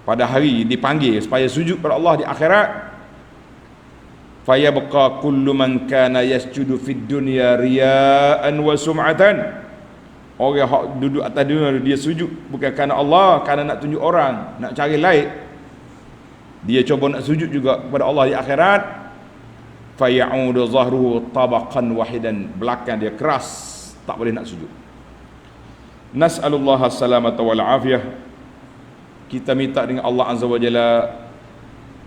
pada hari dipanggil supaya sujud pada Allah di akhirat, fayabqa kullu man kana yasjudu fid dunya riya'an wa sum'atan. Orang hak duduk atas dunia dia sujud bukan kerana Allah, kerana nak tunjuk orang, nak cari like. Dia cuba nak sujud juga kepada Allah di akhirat, fayaudu zahruhu tabaqan wahidan, belakang dia keras, tak boleh nak sujud. Nas'alullah as-salamata wal afiyah. Kita minta dengan Allah Azza wa Jalla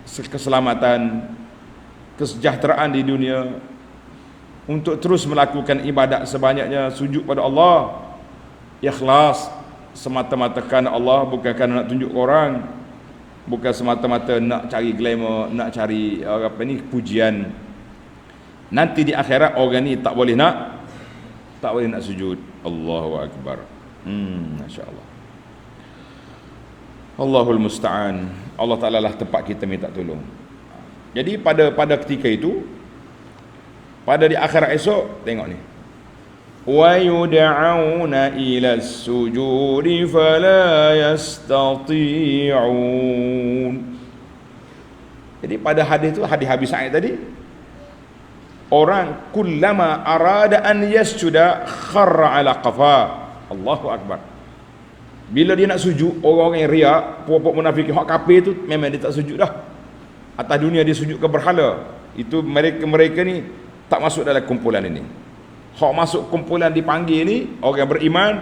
keselamatan, kesejahteraan di dunia, untuk terus melakukan ibadat sebanyaknya, sujud pada Allah ikhlas semata-mata kerana Allah, bukan kerana nak tunjuk orang, bukan semata-mata nak cari glamour, nak cari pujian. Nanti di akhirat orang ni tak boleh nak sujud. Allahu akbar. Masya-Allah. Allahul musta'an. Allah Taala lah tempat kita minta tolong. Jadi pada ketika itu, pada di akhirat esok, tengok ni, wa yud'auna ila as-sujudi fala yastati'un. Jadi pada hadis tu, hadis Habis Sa'id tadi, orang kullama arada an yasjuda kharra ala qafa. Allahu akbar. Bila dia nak sujud, orang-orang yang riak, puak-puak munafik, hak kafir tu memang dia tak sujud dah. Atas dunia dia sujud ke berhala. Itu mereka ni tak masuk dalam kumpulan ini. Hak masuk kumpulan dipanggil ni orang beriman,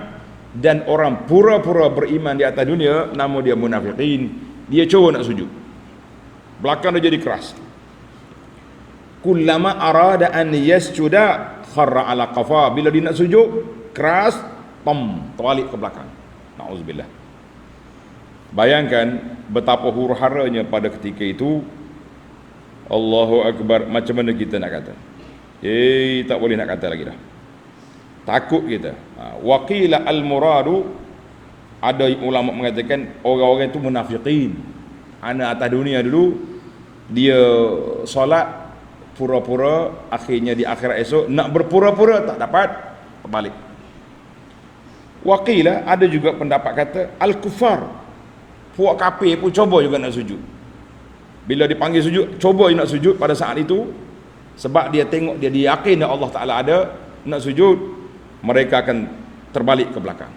dan orang pura-pura beriman di atas dunia, nama dia munafikin. Dia cuba nak sujud, belakang dia jadi keras. Kullama arada an yasjuda kharra ala qafa. Bila dia nak sujud, keras, terbalik ke belakang. Na'udzubillah. Bayangkan betapa huru-haranya pada ketika itu. Allahu akbar. Macam mana kita nak kata? Tak boleh nak kata lagi dah. Takut kita. Waqila al-muradu, ada ulama mengatakan orang-orang itu munafiqin. Anak atas dunia dulu dia solat pura-pura, akhirnya di akhirat esok nak berpura-pura tak dapat, terbalik. Waqila, ada juga pendapat kata al-kufar, puak kafir pun cuba juga nak sujud. Bila dipanggil sujud, cuba nak sujud pada saat itu, sebab dia tengok, dia yakin Allah Ta'ala ada, nak sujud, mereka akan terbalik ke belakang.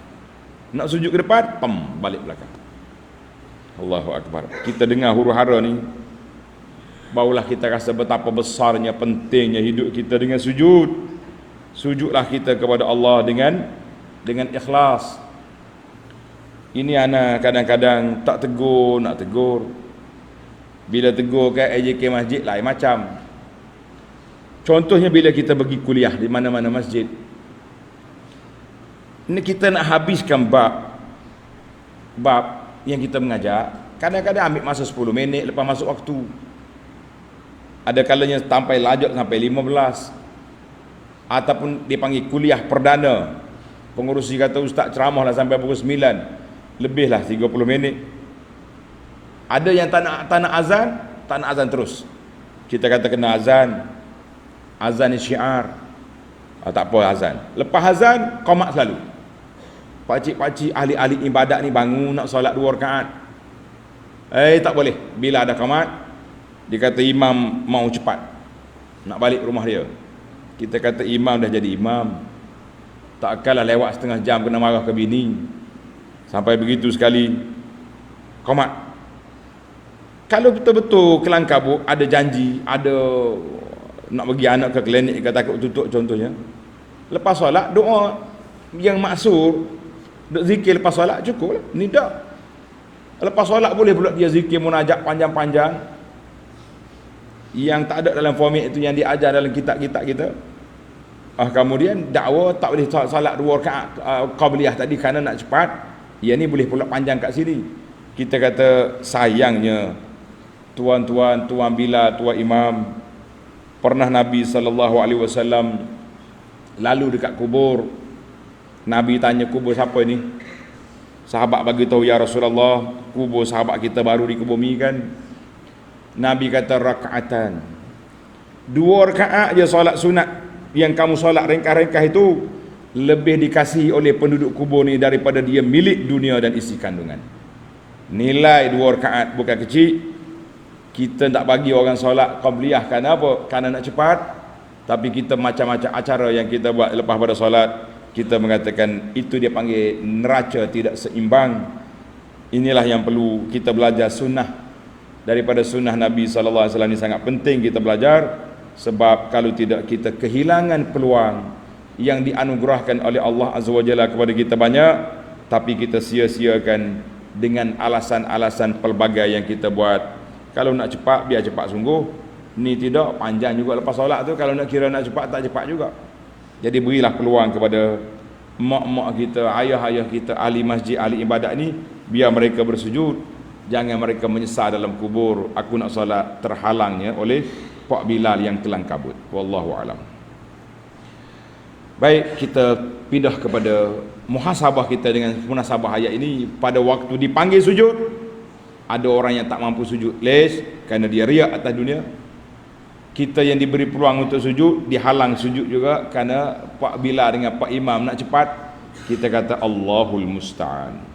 Nak sujud ke depan, balik belakang. Allahu akbar. Kita dengar huru-hara ni, barulah kita rasa betapa besarnya, pentingnya hidup kita dengan sujud. Sujudlah kita kepada Allah dengan ikhlas. Ini anak kadang-kadang tak tegur, nak tegur. Bila tegur kat AJK masjid lain macam. Contohnya bila kita pergi kuliah di mana-mana masjid, ini kita nak habiskan bab yang kita mengajar, kadang-kadang ambil masa 10 minit lepas masuk waktu. Ada kalanya sampai lajak sampai 15. Ataupun dipanggil kuliah perdana, pengurusi kata ustaz ceramahlah sampai pukul 9, lebihlah 30 minit. Ada yang tak nak azan terus. Kita kata kena azan ni syiar. Tak apa azan. Lepas azan, qomat selalu. Pakcik-pakcik ahli-ahli ibadat ni bangun nak solat 2 rakaat. Tak boleh. Bila ada qomat, dia kata imam mau cepat nak balik rumah dia. Kita kata imam dah jadi imam, takkanlah lewat setengah jam kena marah ke bini. Sampai begitu sekali qomat. Kalau betul-betul kelang kabut, ada janji, ada nak bagi anak ke klinik ke takut tutup contohnya, lepas solat doa yang maksur, duk zikir lepas solat cukup lah. Ni tak. Lepas solat boleh pula dia zikir munajat panjang-panjang yang tak ada dalam format itu yang diajar dalam kitab-kitab kita. Kemudian dakwa tak boleh solat 2 rakaat qabliyah tadi kerana nak cepat. Yang ni boleh pula panjang kat sini. Kita kata sayangnya tuan-tuan, tuan Bilal, tuan Imam, pernah Nabi SAW lalu dekat kubur. Nabi tanya kubur siapa ni? Sahabat bagi tahu, ya Rasulullah, kubur sahabat kita baru dikubumi kan. Nabi kata rakaatan, 2 rakaat je solat sunat yang kamu solat ringkas-ringkas itu lebih dikasihi oleh penduduk kubur ni daripada dia milik dunia dan isi kandungan. Nilai 2 rakaat bukan kecil. Kita tak bagi orang solat qabliyah kerana apa? Kerana nak cepat. Tapi kita macam-macam acara yang kita buat lepas pada solat, kita mengatakan itu dia panggil neraca tidak seimbang. Inilah yang perlu kita belajar sunnah. Daripada sunnah Nabi SAW ini sangat penting kita belajar. Sebab kalau tidak kita kehilangan peluang yang dianugerahkan oleh Allah Azza wa Jalla kepada kita banyak, tapi kita sia-siakan dengan alasan-alasan pelbagai yang kita buat. Kalau nak cepat, biar cepat sungguh. Ni tidak, panjang juga lepas solat tu. Kalau nak kira nak cepat, tak cepat juga. Jadi berilah peluang kepada mak-mak kita, ayah-ayah kita, ahli masjid, ahli ibadat ni, biar mereka bersujud. Jangan mereka menyesal dalam kubur, aku nak solat terhalangnya oleh Pak Bilal yang kelang kabut. Wallahu alam. Baik, kita pindah kepada muhasabah kita dengan munasabah ayat ini. Pada waktu dipanggil sujud, ada orang yang tak mampu sujud, les kerana dia riak atas dunia. Kita yang diberi peluang untuk sujud dihalang sujud juga kerana Pak Bilal dengan Pak Imam nak cepat. Kita kata Allahul Musta'an.